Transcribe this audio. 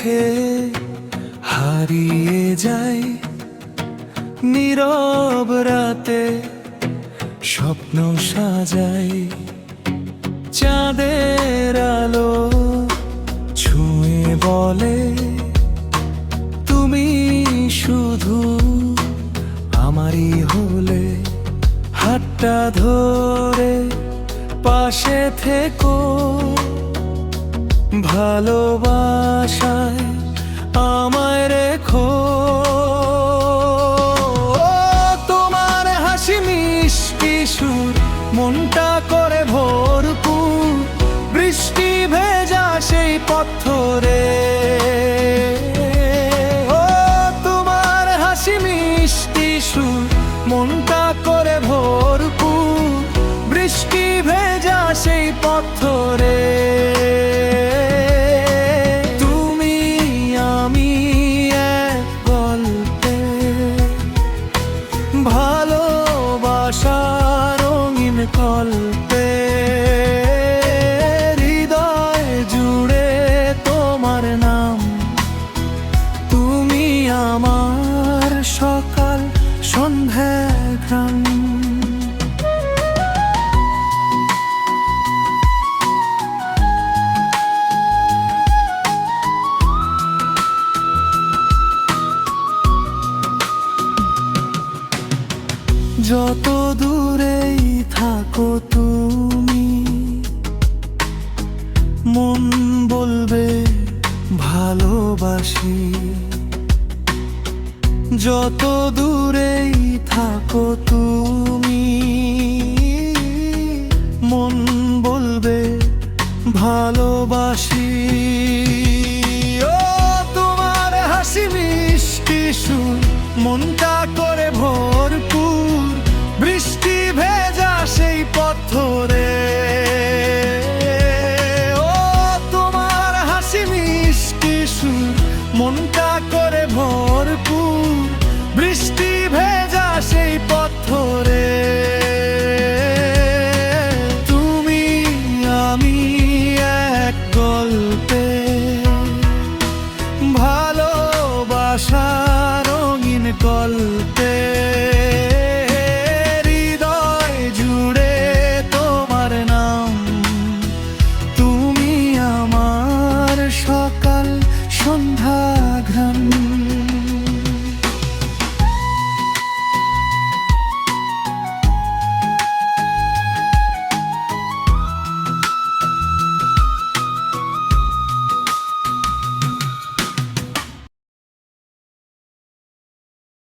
চোখে হারিয়ে যাই, নীরব রাতে স্বপ্ন সাজাই। চাঁদের আলো ছুঁয়ে বলে তুমি শুধু আমারই হলে। হাতটা ধরে পাশে থেকো, ভালোবাসায় আমায় রেখো। তোমার হাসি মিষ্টি সুর মনটা করে ভরপুর, বৃষ্টি ভেজা সেই পথরে। তোমার হাসি মিষ্টি সুর মনটা করে ভরপুর, বৃষ্টি ভেজা সেই পথরে। তুমি আমি এক গল্পে, ভালোবাসা রঙিন গল্পে। হৃদয় জুড়ে তোমার নাম, তুমি আমার সকাল সন্ধ্যা ঘ্রাণ। যত দূরেই থাকো তুমি, মন বলবে ভালোবাসি। যত দূরেই থাকো তুমি, মন বলবে ভালোবাসি। ও তোমার হাসি মিষ্টি সুর মনটা করে ভরপুর, বৃষ্টি ভেজা সেই পথরে। ও তোমার হাসি মিষ্টি সুর মনটা করে ভরপুর, বৃষ্টি ভেজা সেই পথরে। তুমি আমি এক গল্পে, ভালোবাসা রঙিন গল্পে।